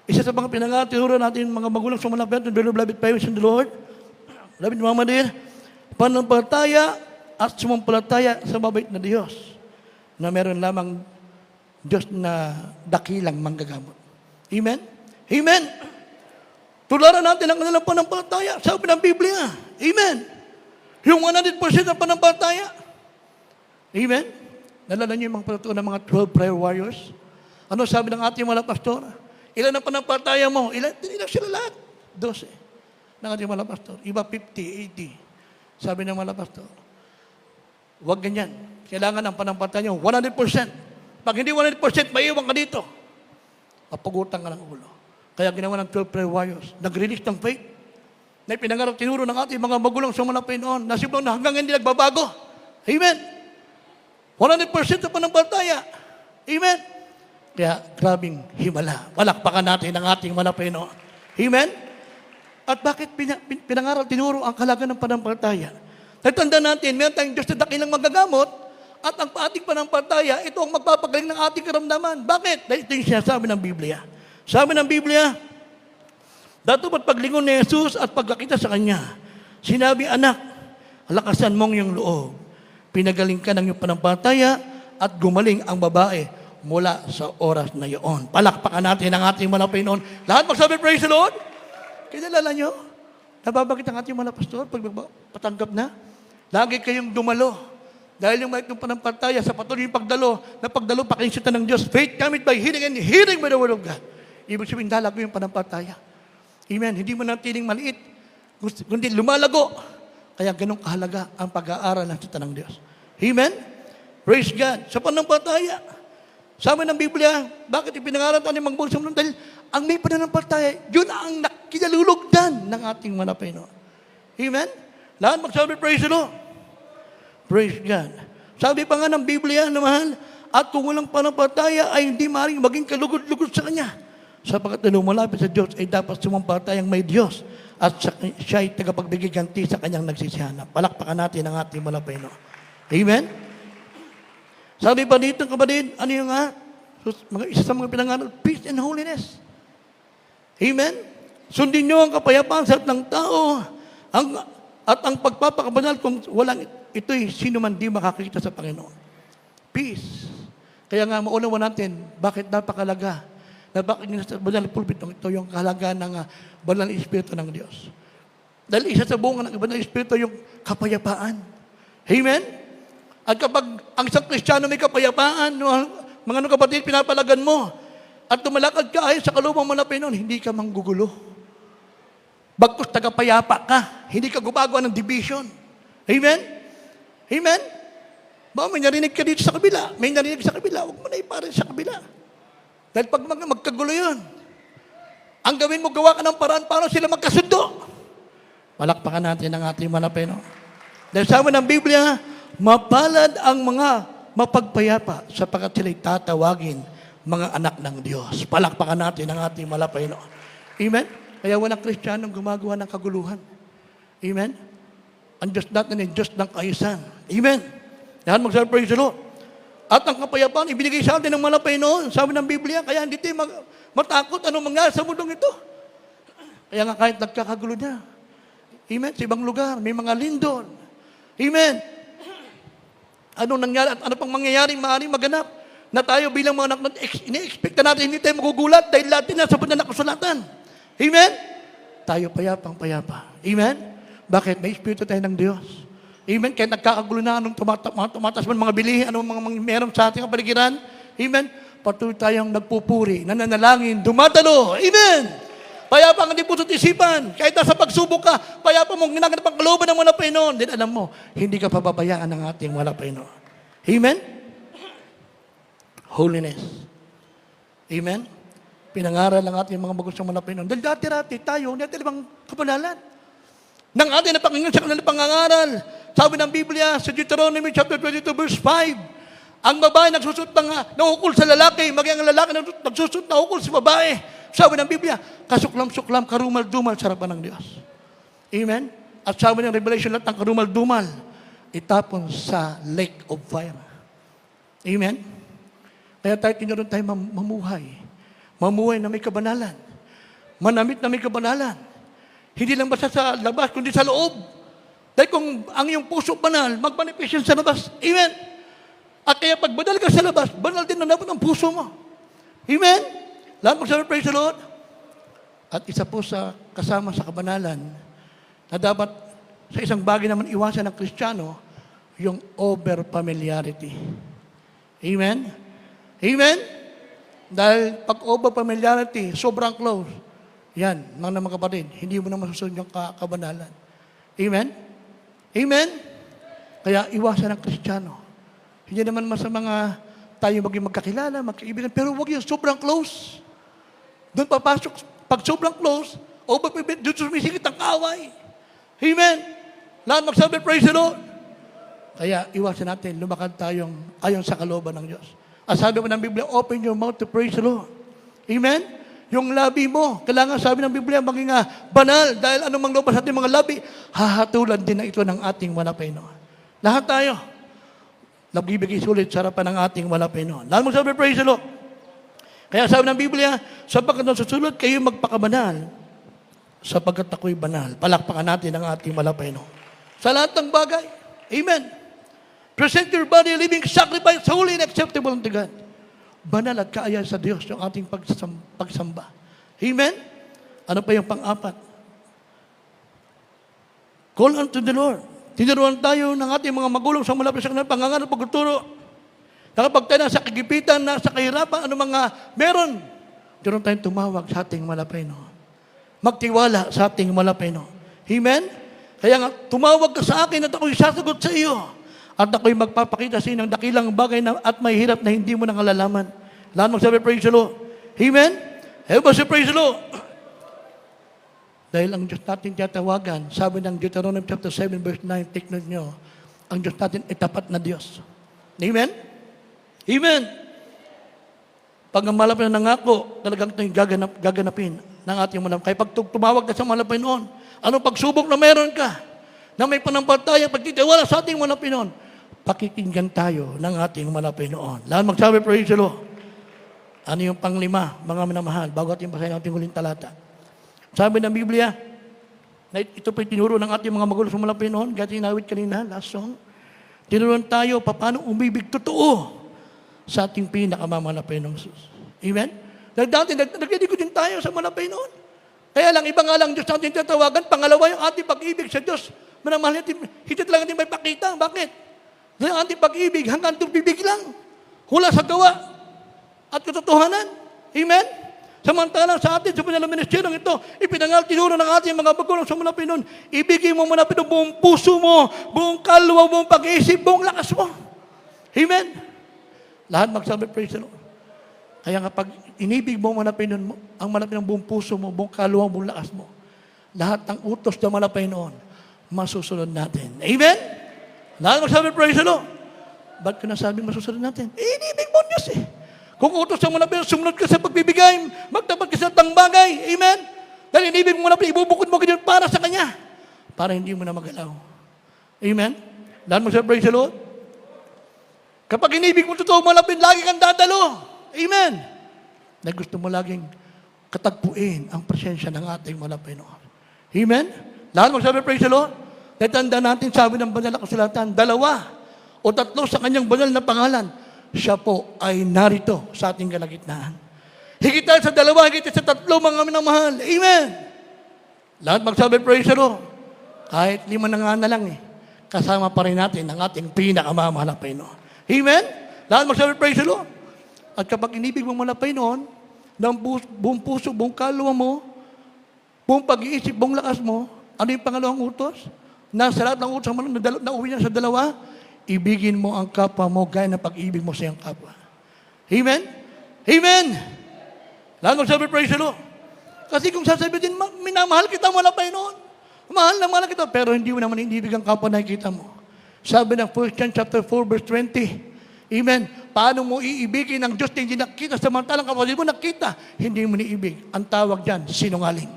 Isa sa mga pinangatinuro natin, mga magulang sumalapit, and beloved parents in the Lord, David Mama dear, panampalataya at sumampalataya sa mabait na Diyos na meron lamang Diyos na dakilang manggagamot. Amen? Amen! Tularan natin ang kanilang panampalataya. Sabi ng Biblia. Amen! Yung 100% ng panampalataya. Amen? Nalala niyo yung mga patutuan ng mga 12 prayer warriors? Ano sabi ng ating mga pastor? Ilan ang panampalataya mo? Ilan sila lahat? 12. Ng ating mga pastor. Iba 50, 80. Sabi ng mga pastor. Huwag ganyan. Kailangan ang panampalataya nyo 100%. Pag hindi 100%, maiiwan ka dito. Papagutan ka ng ulo. Kaya ginawa ng 12 prayer warriors. Nag-release ng faith. Na pinangarap tinuro ng ating mga magulang sumalapay noon. Nasibang na hanggang hindi nagbabago. Amen. 100% ang panampalataya. Amen. Kaya grabing himala. Palakpakan natin ang ating malapay noon. Amen. At bakit pinangaral tinuro ang kalaga ng panampalataya? Natanda natin, meron tayong Diyos na dakilang magagamot at ang ating panampalataya, ito ang magpapagaling ng ating karamdaman. Bakit? Dahil ito yung sinasabi ng Biblia. Sabi ng Biblia, datupat paglingon ni Jesus at pagkakita sa Kanya, sinabi, anak, lakasan mong yung loob. Pinagaling ka ng iyong panampalataya at gumaling ang babae mula sa oras na iyon. Palakpakan natin ang ating malapay noon. Lahat magsabi, praise the Lord. Kinalala nyo? Nababagit ang ating mga pastor pag patanggap na? Lagi kayong dumalo. Dahil yung mic ng panampalataya sa patuloy yung pagdalo, na pagdalo pakinsita ng Diyos. Faith cometh by hearing and hearing by the word of God. Ibig sabihin, dalago yung panampalataya. Amen. Hindi mo natiling maliit, kundi lumalago. Kaya ganun kahalaga ang pag-aaral ng salita ng Diyos. Amen. Praise God. Sa panampalataya, sabi ng Biblia, bakit ipinangaral tayo ng mga bulsong nun? Dahil ang may pananampalataya, yun ang kinalulugdan ng ating malapay noon. Amen? Lahat magsabi, praise the Lord. Praise God. Sabi pa nga ng Biblia na mahal, at kung walang panampalataya ay hindi maaaring maging kalugod-lugod sa Kanya. Sapagat na lumalapit sa Diyos ay dapat sumampalatayang may Diyos at siya ay tagapagbigay ganti sa Kanyang nagsisihanap. Palakpakan natin ang ating malapay noon. Amen? Sabi pa dito, kapatid, ano yung isa sa mga pinangaral, peace and holiness. Amen? Sundin nyo ang kapayapaan sa lahat ng tao at ang pagpapakabanal kung walang ito'y sino man di makakita sa Panginoon. Peace. Kaya nga maunawa natin, bakit napakalaga na bakit nasa banal pulpit ito yung kahalaga ng banal na Espiritu ng Diyos. Dahil isa sa bunga ng banal na Espiritu yung kapayapaan. Amen? At kapag ang isang Kristiyano may kapayapaan, mga kapatid, pinapalagan mo, at tumalakad ka ayon sa kalubang malapay noon, hindi ka manggugulo. Bagkus tagapayapa ka, hindi ka gumagawa ng division. Amen? Amen? Ba, may narinig ka dito sa kabila, may narinig sa kabila, huwag mo na iparin sa kabila. Dahil pag magkagulo yun, ang gawin mo, gawa ka ng paraan, paano sila magkasundo? Palakpakan natin ang ating malapay noon. Dahil sabi ng Biblia, mapalad ang mga mapagpayapa sapagkat sila'y tatawagin mga anak ng Diyos. Palakpakan natin ang ating malapay noon. Amen? Kaya walang Kristiyanong gumagawa ng kaguluhan. Amen? Ang Diyos natin ay Diyos ng kaayusan. Amen? Yan, magsabi, praise the Lord. At ang kapayapaan, ibinigay sa atin ng malapay noon. Sabi ng Biblia, kaya hindi tayo matakot anong mangyari sa mundong ito. Kaya nga kahit nagkakagulo na. Amen? Sa ibang lugar, may mga lindol. Amen? Anong nangyari at ano pang mangyayaring maaaring maganap na tayo bilang mga anak ini-expect natin hindi tayo magugulat dahil lahat na sa bundan na kasulatan. Amen? Tayo payapang-payapa. Amen? Bakit? May Espiritu tayo ng Diyos. Amen? Kaya nagkakagulo na anong tumatas man mga bilihin, anong mga meron sa ating kapaligiran. Amen? Patuloy tayong nagpupuri, nananalangin, dumadalo. Amen? Payapang hindi puso't isipan. Kahit nasa pagsubok ka, payapang mong ginaganap ang kalooban ng mga Panginoon. Then alam mo, hindi ka pababayaan ng ating mga Panginoon. Amen? Holiness. Amen? Pinangaral ng ating mga bagusang mga Panginoon. Dahil dati-rati tayo, hindi natin ibang kapanalan. Nang ating napakinggan sa kanilang pangangaral, sabi ng Biblia sa Deuteronomy chapter 22 verse 5, ang babae nagsusot ng ukol sa lalaki, maging ang lalaki nagsusot ng ukol sa babae. Sabi ng Biblia, kasuklam-suklam, karumal-dumal sa harapan ng Diyos. Amen? At sabi ng Revelation, lahat ng karumal-dumal, itapon sa lake of fire. Amen? Kaya tayo tinuruan tayo mamuhay. Mamuhay na may kabanalan. manamit na may kabanalan. Hindi lang basta sa labas, kundi sa loob. Dahil kung ang iyong puso banal, magmanifest yan sa labas. Amen? At kaya pag banal ka sa labas, banal din na dapat ang puso mo. Amen? Lahat magsabi, praise the Lord. At isa po sa kasama sa kabanalan, na dapat sa isang bagay naman iwasan ng Kristiyano, yung over-familiarity. Amen? Amen? Dahil pag over-familiarity, sobrang close, yan, mga kapatid, hindi mo na masusunod yung kabanalan. Amen? Amen? Kaya iwasan ng Kristiyano. Hindi naman mga tayo maging magkakilala, magkaibigan, pero huwag yung sobrang close. Doon papasok, pag sobrang close, doon sumisikit ang kaaway. Amen? Lahat magsabi, praise the Lord. Kaya iwasan natin, lumakad tayong ayon sa kalooban ng Diyos. At sabi mo ng Biblia, open your mouth to praise the Lord. Amen? Yung labi mo, kailangan sabi ng Biblia, maging banal, dahil anumang lobas sa ating mga labi, hahatulan din na ito ng ating malapay noon. Lahat tayo, nagbibigay sulit sa harapan ng ating malapay noon. Lahat mo sabi, praise the Lord. Kaya sabi ng Biblia, sapagkat nasusulot kayo magpakabanal, sapagkat ako'y banal. Palakpakan natin ang ating malapay noon. Sa lahat ng bagay, amen. Present your body, living sacrifice, holy and acceptable unto God. Banal at kaaya sa Diyos yung ating pagsamba. Amen? Ano pa yung pang-apat? Call unto the Lord. Tinuruan tayo ng ating mga magulang sa malapit sa kanila, pangangaral, pagtuturo. Nakapag tayo sa kagipitan, sa kahirapan, ano mga meron. Tinuruan tayong tumawag sa ating malapay, no? Magtiwala sa ating malapay, no? Amen? Kaya nga, tumawag ka sa akin at ako'y sasagot sa iyo. At ako'y magpapakita sa inyo ng dakilang bagay at may hirap na hindi mo nangalalaman. Lahat magsabi, praise the Lord. Amen? Everybody say, praise the Lord. Dahil ang Diyos natin tiyatawagan, sabi ng Deuteronomy chapter 7, verse 9, take note nyo, ang Diyos natin ay tapat na Diyos. Amen? Amen? Pag ang malapit na nangako, talagang ito yung gaganapin ng ating malapit. Kaya pag tumawag ka sa malapit noon, anong pagsubok na meron ka, na may panampalataya, pagtitiwala sa ating malapit noon, pakikinggan tayo ng ating malapit noon. Lahat magsabi, praise the Lord. Ano yung panglima, mga minamahal, bago ating basahin ang ating huling talata. Sabi ng Biblia, na ito po'y tinuro ng ating mga magulang sa malapit noon, gaya tinawid kanina, last song. Tinuruan tayo, paano umibig totoo sa ating pinakamamalapit ng Jesus. Amen? Dahil dati, nagkinig din tayo sa malapit noon. Kaya lang, iba nga lang Diyos natin tatawagan, pangalawa yung ating pag-ibig sa Diyos. Manamahal natin, hindi talaga natin may pakita. Bakit? Dahil ang ating pag-ibig, hanggang tubibig lang. Hula sa gawa at katotohanan. Amen? Samantalang sa atin, sa panalang ministeryong ito, ipinangal tinuro ng ating mga magulang sa malapit noon. Ibigay mo malapit ng buong puso mo, buong kalwa, buong pag-iisip, buong lakas mo. Amen? Lahat magsabi, praise the Lord. Kaya nga pag inibig mo malapit noon, ang malapit ng buong puso mo, buong kalwa, buong lakas mo, lahat ng utos na malapit noon, masusunod natin. Amen? Lahat magsabi, praise the Lord. Ba't ko nasabing masusunod natin? Inibig mo Diyos eh. Kung utos ang malapit, sumunod ka sa pagbibigay, magtapat ka sa tang bagay. Amen? Dahil inibig mo malapit, ibubukod mo ka para sa Kanya. Para hindi mo na magalaw. Amen? Lahat magsabi, praise the Lord. Kapag inibig mo totoo malapit, lagi kang dadalo. Amen? Dahil gusto mo laging katagpuin ang presensya ng ating malapit noon. Amen? Lahat magsabi, praise the Lord. Natanda natin, sabi ng banal na kasulatan, 2 o 3 sa kanyang banal na pangalan, siya po ay narito sa ating kalagitnaan. Higit sa 2, higit sa 3, mga minamahal. Amen. Lahat magsabi, praise the Lord. Kahit 5 na nga na lang kasama pa rin natin ang ating pinakamamahal na Panginoon. Amen. Lahat magsabi, praise the Lord. At kapag inibig mo mula Panginoon, ng buong puso, buong kaluluwa mo, buong pag-iisip, buong lakas mo, ano yung pangalawang utos? Nasa lahat ng utos na uwi niya sa 2, ibigin mo ang kapwa mo gaya ng pag-ibig mo sa iyong kapwa. Amen? Amen! Lahat magsabi, praise the Lord. Kasi kung sasabihin, minamahal kita mo na Panginoon. Mahal na mahal kita, pero hindi mo naman inibig ang kapwa na nakikita mo. Sabi ng 1 John chapter 4, verse 20, amen? Paano mo iibigin ang Diyos na hindi nakita, samantalang kapatid mo nakita, hindi mo niibig. Ang tawag dyan, sinungaling.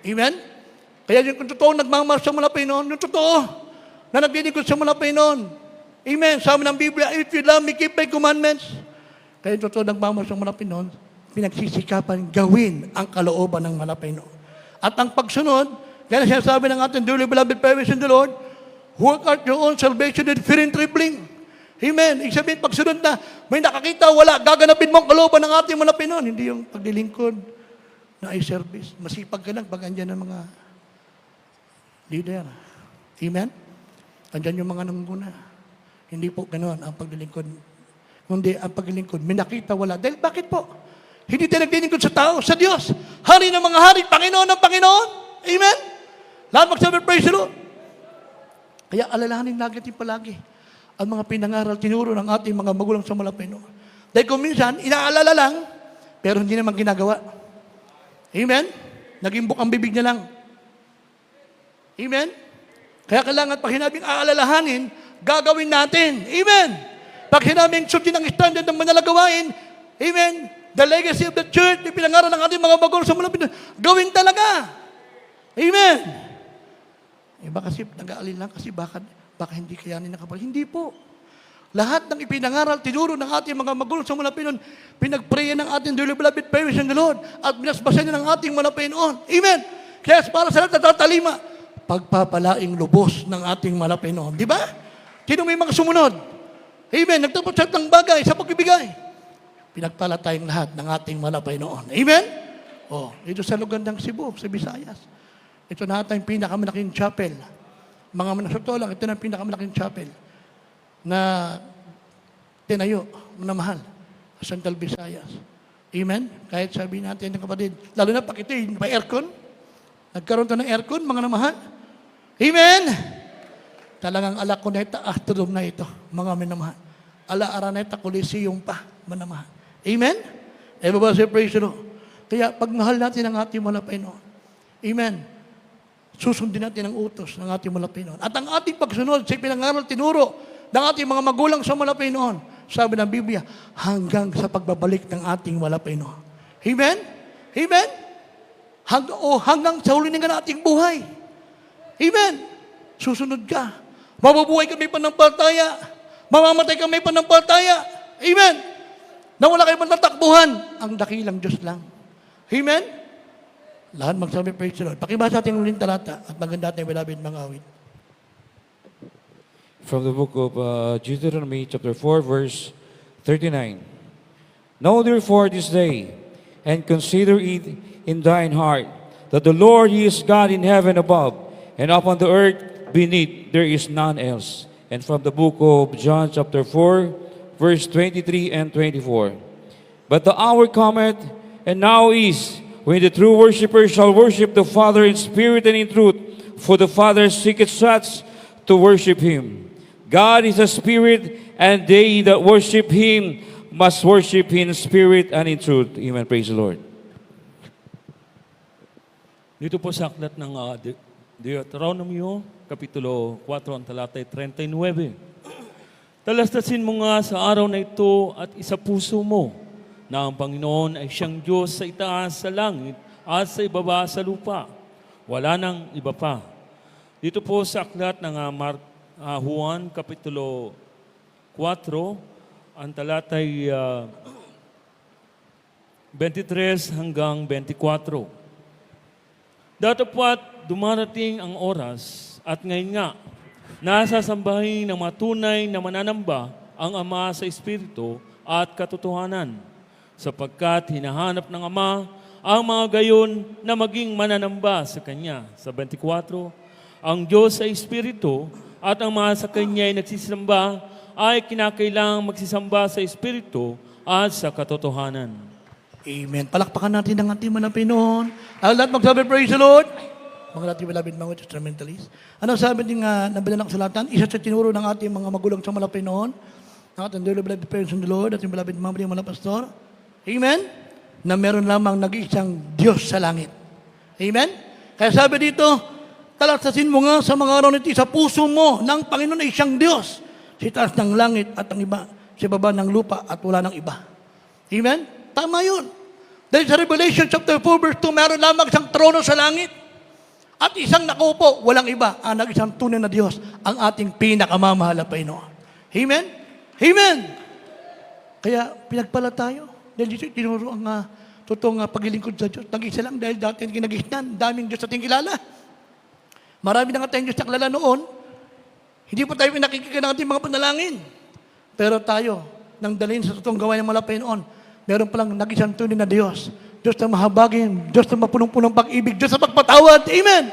Amen? Kaya yung totoo, nagmamahal sa mula Panginoon, yung totoo, na naglilingkod sa mula Panginoon. Amen? Sabi ng Biblia, if you love me, keep my commandments. Kaya yung totoo, nagmamahal sa mula Panginoon, pinagsisikapan gawin ang kalooban ng malapay noon. At ang pagsunod, kaya sinasabi ng ating dearly beloved parents in the Lord, work out your own salvation with fear and trembling. Amen. Ibig sabihin, pagsunod na, may nakakita, wala, gaganapin mo ang kalooban ng ating malapay noon. Hindi yung paglilingkod na eye service. Masipag ka lang pag andyan ng mga leader. Amen? Andyan yung mga nangunguna. Hindi po ganoon ang paglilingkod. Kundi ang paglilingkod, may nakita, wala. Dahil bakit po? Hindi tayo naglilingkod sa tao, sa Diyos. Hari ng mga hari, Panginoon ng Panginoon. Amen? Lahat magsabi, praise the Lord. Kaya alalahanin natin palagi ang mga pinangaral, tinuro ng ating mga magulang sa malapay noon. Dahil kung minsan, inaalala lang, pero hindi naman ginagawa. Amen? Naging bukang bibig niya lang. Amen? Kaya kailangan pag hinabing aalalahanin, gagawin natin. Amen? Pag hinabing sundin ang standard ng manalagawain, amen? The legacy of the church, yung pinangaral ng ating mga magulang sa malapit noon, gawin talaga. Amen? Iba kasi nag-aalin lang kasi baka hindi kayanin nakapal. Hindi po. Lahat ng ipinangaral, tinuro ng ating mga magulang sa malapit noon, pinagprayan ng ating dearly beloved parents in the Lord, at binasbasan niya ng ating malapit noon. Amen? Kaya para sa lahat na tatalima, pagpapalaing lubos ng ating malapit noon. Di ba? Sino may mga sumunod? Amen? Nagtapos sa ng bagay, sa pagbibigay. Pinagpala tayong lahat ng ating malapay noon. Amen? Oh, dito sa lugar ng Cebu, sa Visayas. Ito na tayong pinakamalaking chapel. Mga manasuto lang, ito na ang pinakamalaking chapel na tinayo, na mahal, sa Central Visayas. Amen? Kahit sabihin natin ng kapatid, lalo na pag ito yung may aircon, nagkaroon to ng aircon, mga namahal. Amen? Talagang ala ko na ito, afternoon na ito, mga minamahal. Ala araneta Coliseum pa, manamahal. Amen? Everybody say praise the Lord. Kaya pag mahal natin ang ating malapay noon, amen, susundin natin ang utos ng ating malapay noon. At ang ating pagsunod sa pinangaral tinuro ng ating mga magulang sa malapay noon, sabi ng Biblia, hanggang sa pagbabalik ng ating malapay noon. Amen? Amen? Hanggang sa huli ng ating buhay. Amen? Susunod ka. Mabubuhay ka may panampalataya. Mamamatay ka may panampalataya. Amen? Na wala kayo matatakbuhan, ang dakilang Diyos lang. Amen? Lahat magsabi, praise the Lord. Pakibasa ating uling talata at maganda ating beloved mga awit. From the book of Deuteronomy chapter 4 verse 39. Know therefore this day, and consider it in thine heart, that the Lord He is God in heaven above, and upon the earth beneath there is none else. And from the book of John chapter 4 verse 23 and 24. But the hour cometh, and now is, when the true worshipers shall worship the Father in spirit and in truth, for the Father seeketh such to worship Him. God is a spirit, and they that worship Him must worship Him in spirit and in truth. Amen. Praise the Lord. Dito po sa aklat ng Deuteronomio, Kapitulo 4, ang talatay 39. Talastasin mo nga sa araw na ito at isa puso mo na ang Panginoon ay siyang Diyos sa itaas sa langit at sa ibaba sa lupa. Wala nang iba pa. Dito po sa aklat ng Juan, Kapitulo 4, ang talatay 23 hanggang 24. Datapat dumarating ang oras at ngayon nga, nasasambahin ng matunay na mananamba ang Ama sa Espiritu at katotohanan, sapagkat hinahanap ng Ama ang mga gayon na maging mananamba sa Kanya. Sa 24, ang Diyos sa Espiritu at ang mga sa Kanya ay nagsisamba ay kinakailangang magsisamba sa Espiritu at sa katotohanan. Amen. Palakpakan natin ang ating mga Pinoon. Ang lahat magsabi, praise the Lord. Mga natin malapit mga instrumentalist. Ano sabi din nga nabilang kasulatan? Isa sa tinuro ng ating mga magulang sa malapit noon, ng ating dearly beloved parents in the Lord, ating beloved mga pastor. Amen? Na meron lamang nag-iisang Diyos sa langit. Amen? Kaya sabi dito, talatasin mo nga sa mga araw nito sa puso mo ng Panginoon ay siyang Diyos. Si taas ng langit at ang iba, si baba ng lupa at wala ng iba. Amen? Tama yun. Dahil sa Revelation chapter 4 verse 2, meron lamang isang trono sa langit. At isang nakupo, walang iba, ang nag-isang tunay na Diyos, ang ating pinakamamahal na Panginoon. Amen? Amen! Kaya pinagpala tayo. Dahil dito tinuro ang totoong paglilingkod sa Diyos. Nag-isa lang dahil dati kinagisnan. Daming Diyos ating kilala. Marami na nga tayong Diyos na kilala noon. Hindi po tayo pinakikita ng ating mga panalangin. Pero tayo, nang dalhin sa totoong gawain ng malapay noon, meron palang nag-isang tunay na Diyos. Diyos na mahabagin, Diyos na mapunong-punong pag-ibig, Diyos na magpatawad. Amen!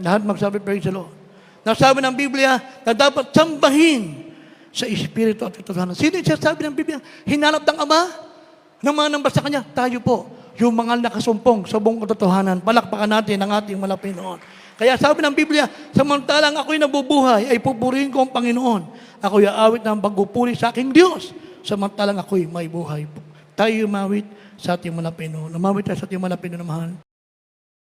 Lahat magsabi, praise the Lord. Nasabi ng Biblia na dapat sambahin sa Espiritu at katotohanan. Sino yung sabi ng Biblia? Hinanap ng Ama ng mga nambas sa Kanya. Tayo po, yung mga nakasumpong sa buong katotohanan. Palakpakan natin ang ating malapay noon. Kaya sabi ng Biblia, samantalang ako'y nabubuhay, ay pupurihin ko ang Panginoon. Ako'y aawit ng pagpupuri sa aking Diyos. Samantalang ako'y may buhay. Tayo umawit sa ating malapay noon. Umawit tayo sa ating malapay noon, mahal.